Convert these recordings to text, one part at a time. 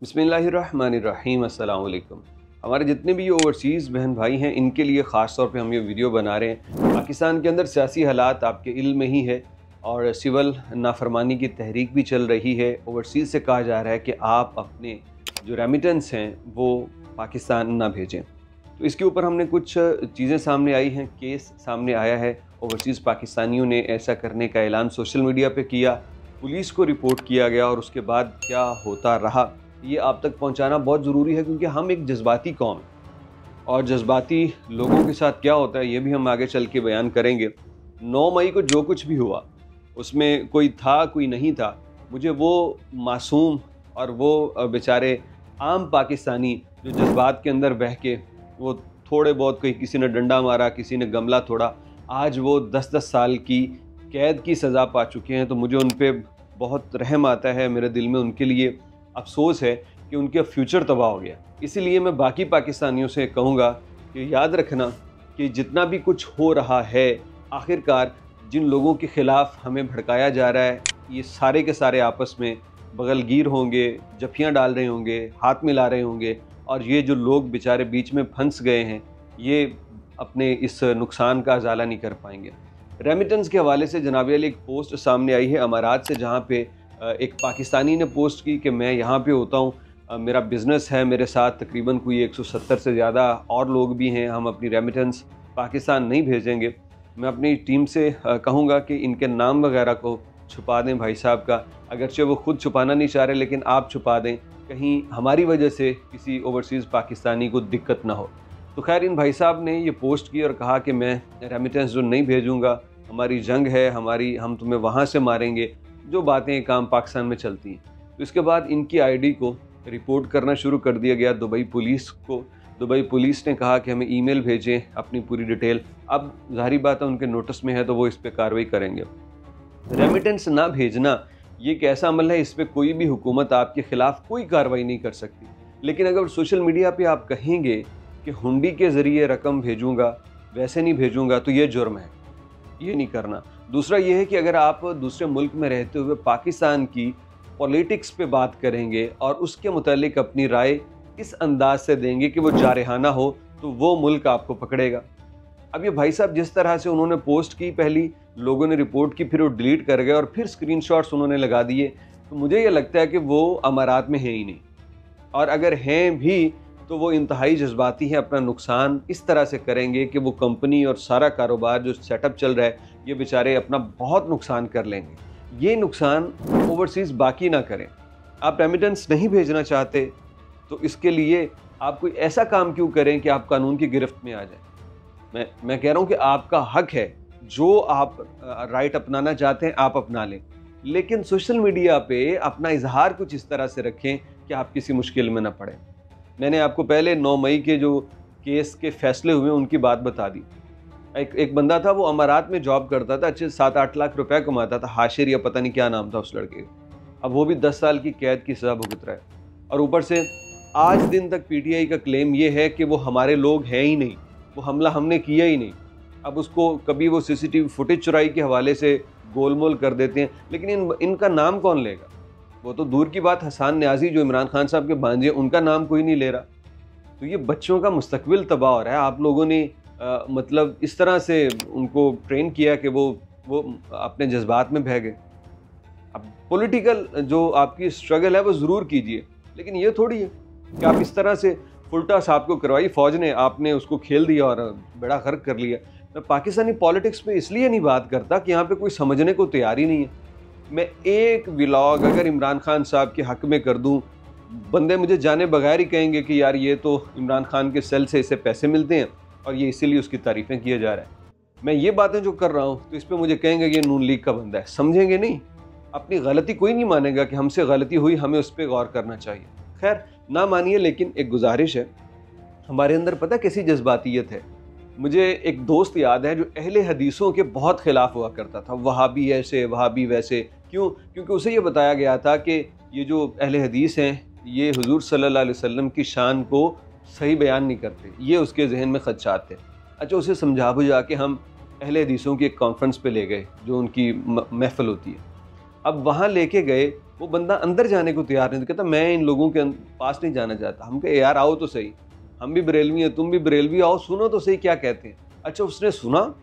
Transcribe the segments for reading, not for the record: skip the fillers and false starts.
बिस्मिल्लाहिर्रहमानिर्रहीम अस्सलाम वालेकुम। हमारे जितने भी ओवरसीज़ बहन भाई हैं इनके लिए ख़ास तौर पे हम ये वीडियो बना रहे हैं। पाकिस्तान के अंदर सियासी हालात आपके इल्म में ही है और सिविल नाफरमानी की तहरीक भी चल रही है। ओवरसीज़ से कहा जा रहा है कि आप अपने जो रेमिटेंस हैं वो पाकिस्तान ना भेजें। तो इसके ऊपर हमने कुछ चीज़ें सामने आई हैं, केस सामने आया है। ओवरसीज़ पाकिस्तानियों ने ऐसा करने का ऐलान सोशल मीडिया पे किया, पुलिस को रिपोर्ट किया गया और उसके बाद क्या होता रहा ये आप तक पहुंचाना बहुत ज़रूरी है, क्योंकि हम एक जज्बाती कौम हैं और जज्बाती लोगों के साथ क्या होता है ये भी हम आगे चल के बयान करेंगे। 9 मई को जो कुछ भी हुआ उसमें कोई था कोई नहीं था, मुझे वो मासूम और वो बेचारे आम पाकिस्तानी जो जज्बात के अंदर बह के वो थोड़े बहुत, कोई किसी ने डंडा मारा, किसी ने गमला तोड़ा, आज वो 10-10 साल की कैद की सज़ा पा चुके हैं, तो मुझे उन पर बहुत रहम आता है। मेरे दिल में उनके लिए अफसोस है कि उनका फ्यूचर तबाह हो गया। इसीलिए मैं बाकी पाकिस्तानियों से कहूँगा कि याद रखना कि जितना भी कुछ हो रहा है, आखिरकार जिन लोगों के ख़िलाफ़ हमें भड़काया जा रहा है, ये सारे के सारे आपस में बगलगीर होंगे, जफियाँ डाल रहे होंगे, हाथ मिला रहे होंगे, और ये जो लोग बेचारे बीच में फंस गए हैं ये अपने इस नुकसान का अजाला नहीं कर पाएंगे। रेमिटेंस के हवाले से जनाब अली एक पोस्ट सामने आई है अमारात से, जहाँ पे एक पाकिस्तानी ने पोस्ट की कि मैं यहाँ पे होता हूँ, मेरा बिज़नेस है, मेरे साथ तकरीबन कोई 170 से ज़्यादा और लोग भी हैं, हम अपनी रेमिटेंस पाकिस्तान नहीं भेजेंगे। मैं अपनी टीम से कहूँगा कि इनके नाम वगैरह को छुपा दें भाई साहब का, अगरचे वो खुद छुपाना नहीं चाह रहे लेकिन आप छुपा दें, कहीं हमारी वजह से किसी ओवरसीज़ पाकिस्तानी को दिक्कत ना हो। तो खैर इन भाई साहब ने ये पोस्ट की और कहा कि मैं रेमिटेंस जो नहीं भेजूँगा, हमारी जंग है, हम तुम्हें वहाँ से मारेंगे, जो बातें काम पाकिस्तान में चलती हैं। तो इसके बाद इनकी आईडी को रिपोर्ट करना शुरू कर दिया गया दुबई पुलिस को। दुबई पुलिस ने कहा कि हमें ईमेल भेजें अपनी पूरी डिटेल। अब ज़ाहिर बात है उनके नोटिस में है तो वो इस पर कार्रवाई करेंगे। रेमिटेंस ना भेजना ये एक ऐसा अमल है, इस पर कोई भी हुकूमत आपके ख़िलाफ़ कोई कार्रवाई नहीं कर सकती। लेकिन अगर सोशल मीडिया पर आप कहेंगे कि हुंडी के ज़रिए रकम भेजूँगा, वैसे नहीं भेजूँगा, तो ये जुर्म है, ये नहीं करना। दूसरा ये है कि अगर आप दूसरे मुल्क में रहते हुए पाकिस्तान की पॉलिटिक्स पे बात करेंगे और उसके मुतालिक अपनी राय इस अंदाज से देंगे कि वो जारहाना हो, तो वो मुल्क आपको पकड़ेगा। अब ये भाई साहब जिस तरह से उन्होंने पोस्ट की, पहली लोगों ने रिपोर्ट की, फिर वो डिलीट कर गए और फिर स्क्रीनशॉट्स उन्होंने लगा दिए, तो मुझे ये लगता है कि वो अमारात में है ही नहीं, और अगर हैं भी तो वो इंतहाई जज्बाती हैं, अपना नुकसान इस तरह से करेंगे कि वो कंपनी और सारा कारोबार जो सेटअप चल रहा है ये बेचारे अपना बहुत नुकसान कर लेंगे। ये नुकसान ओवरसीज़ बाकी ना करें। आप रेमिटेंस नहीं भेजना चाहते तो इसके लिए आप कोई ऐसा काम क्यों करें कि आप कानून की गिरफ्त में आ जाए। मैं कह रहा हूँ कि आपका हक है, जो आप राइट अपनाना चाहते हैं आप अपना लें, लेकिन सोशल मीडिया पे अपना इजहार कुछ इस तरह से रखें कि आप किसी मुश्किल में ना पड़ें। मैंने आपको पहले 9 मई के जो केस के फैसले हुए उनकी बात बता दी। एक बंदा था, वो अमारात में जॉब करता था, अच्छे 7-8 लाख रुपए कमाता था, हाशिर या पता नहीं क्या नाम था उस लड़के का। अब वो भी 10 साल की कैद की सज़ा भुगत रहा है, और ऊपर से आज दिन तक पीटीआई का क्लेम ये है कि वो हमारे लोग हैं ही नहीं, वो हमला हमने किया ही नहीं। अब उसको कभी वो सीसीटीवी फुटेज चुराई के हवाले से गोलमोल कर देते हैं, लेकिन इनका नाम कौन लेगा। वो तो दूर की बात, हसन न्याजी जो इमरान खान साहब के भांजे, उनका नाम कोई नहीं ले रहा। तो ये बच्चों का मुस्तकबिल तबाह हो रहा है। आप लोगों ने मतलब इस तरह से उनको ट्रेन किया कि वो अपने जज्बात में बह गए। अब पॉलिटिकल जो आपकी स्ट्रगल है वो ज़रूर कीजिए, लेकिन ये थोड़ी है कि आप इस तरह से फुलटा साहब को करवाई फ़ौज ने, आपने उसको खेल दिया और बड़ा गर्क कर लिया। मैं पाकिस्तानी पॉलिटिक्स में इसलिए नहीं बात करता कि यहाँ पे कोई समझने को तैयार ही नहीं है। मैं एक व्लॉग अगर इमरान खान साहब के हक़ में कर दूँ, बंदे मुझे जाने बगैर ही कहेंगे कि यार ये तो इमरान खान के सेल से इसे पैसे मिलते हैं और ये इसीलिए उसकी तारीफ़ें किया जा रहा है। मैं ये बातें जो कर रहा हूँ तो इस पर मुझे कहेंगे ये नून लीग का बंदा है। समझेंगे नहीं, अपनी गलती कोई नहीं मानेगा कि हमसे गलती हुई, हमें उस पर गौर करना चाहिए। खैर ना मानिए, लेकिन एक गुजारिश है, हमारे अंदर पता कैसी जज्बातियत है। मुझे एक दोस्त याद है जो अहले हदीसों के बहुत ख़िलाफ़ हुआ करता था, वहाबी ऐसे वहाबी वैसे। क्यों? क्योंकि उसे ये बताया गया था कि ये जो अहले हदीस हैं ये हुजूर सल्लल्लाहु अलैहि वसल्लम की शान को सही बयान नहीं करते, ये उसके जहन में खदशात थे। अच्छा, उसे समझा बुझा के हम अहले हदीसों की एक कॉन्फ्रेंस पे ले गए जो उनकी महफ़िल होती है। अब वहाँ लेके गए, वो बंदा अंदर जाने को तैयार नहीं, तो कहता मैं इन लोगों के पास नहीं जाना चाहता। हम कहे यार आओ तो सही, हम भी बरेलवी हैं, तुम भी बरेलवी, आओ सुनो तो सही क्या कहते हैं। अच्छा उसने सुना,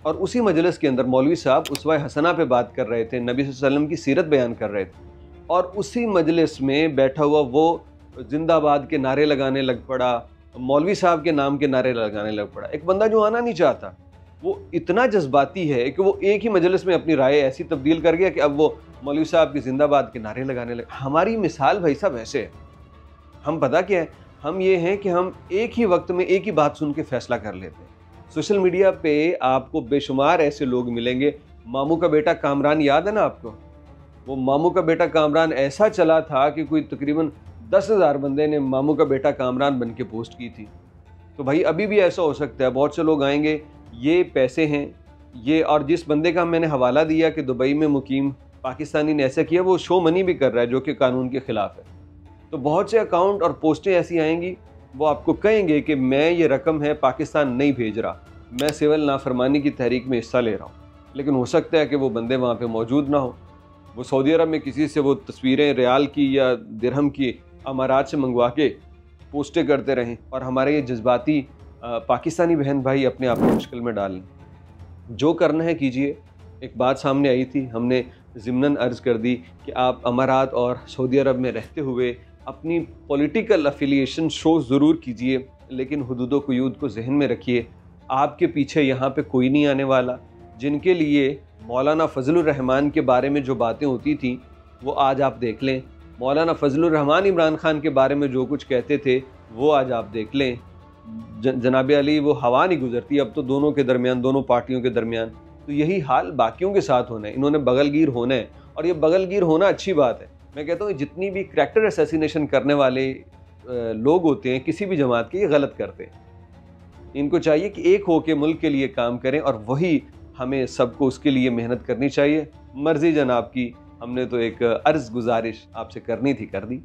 और उसी मजलिस के अंदर मौलवी साहब उसवा हसना पे बात कर रहे थे, नबी सल्लल्लाहु अलैहि वसल्लम की सीरत बयान कर रहे थे, और उसी मजलिस में बैठा हुआ वो जिंदाबाद के नारे लगाने लग पड़ा, मौलवी साहब के नाम के नारे लगाने लग पड़ा। एक बंदा जो आना नहीं चाहता, वो इतना जज्बाती है कि वो एक ही मजलिस में अपनी राय ऐसी तब्दील कर गया कि अब वो मौलवी साहब की जिंदाबाद के नारे लगाने लगे। हमारी मिसाल भाई साहब ऐसे है, हम पता क्या है, हम ये हैं कि हम एक ही वक्त में एक ही बात सुन के फैसला कर लेते हैं। सोशल मीडिया पे आपको बेशुमार ऐसे लोग मिलेंगे। मामू का बेटा कामरान याद है ना आपको? वो मामू का बेटा कामरान ऐसा चला था कि कोई तकरीबन 10,000 बंदे ने मामू का बेटा कामरान बन के पोस्ट की थी। तो भाई अभी भी ऐसा हो सकता है, बहुत से लोग आएंगे, ये पैसे हैं ये, और जिस बंदे का मैंने हवाला दिया कि दुबई में मुकीम पाकिस्तानी ने ऐसा किया, वो शो मनी भी कर रहा है जो कि कानून के ख़िलाफ़ है। तो बहुत से अकाउंट और पोस्टें ऐसी आएंगी, वो आपको कहेंगे कि मैं ये रकम है पाकिस्तान नहीं भेज रहा, मैं सिविल नाफरमानी की तहरीक में हिस्सा ले रहा हूँ। लेकिन हो सकता है कि वो बंदे वहाँ पे मौजूद ना हो, वो सऊदी अरब में किसी से वो तस्वीरें रियाल की या दिरहम की अमारात से मंगवा के पोस्टें करते रहें, और हमारे ये जज्बाती पाकिस्तानी बहन भाई अपने आप को मुश्किल में डाल लें। जो करना है कीजिए। एक बात सामने आई थी, हमने ज़िम्नन अर्ज़ कर दी कि आप अमारात और सऊदी अरब में रहते हुए अपनी पॉलिटिकल अफिलिएशन शो ज़रूर कीजिए, लेकिन हुदूद व क़ुयूद को जहन में रखिए। आपके पीछे यहाँ पे कोई नहीं आने वाला। जिनके लिए मौलाना फजलुर रहमान के बारे में जो बातें होती थी वो आज आप देख लें, मौलाना फजलुर रहमान इमरान खान के बारे में जो कुछ कहते थे वो आज आप देख लें। जनाब अली वो हवा नहीं गुजरती अब तो दोनों के दरमियान, दोनों पार्टियों के दरमियान। तो यही हाल बाकियों के साथ होना है, इन्होंने बगलगीर होना है, और ये बगलगीर होना अच्छी बात है। मैं कहता हूँ जितनी भी करैक्टर असैसिनेशन करने वाले लोग होते हैं किसी भी जमात के, ये गलत करते हैं। इनको चाहिए कि एक होकर मुल्क के लिए काम करें, और वही हमें सबको उसके लिए मेहनत करनी चाहिए। मर्जी जनाब की, हमने तो एक अर्ज़ गुजारिश आपसे करनी थी, कर दी।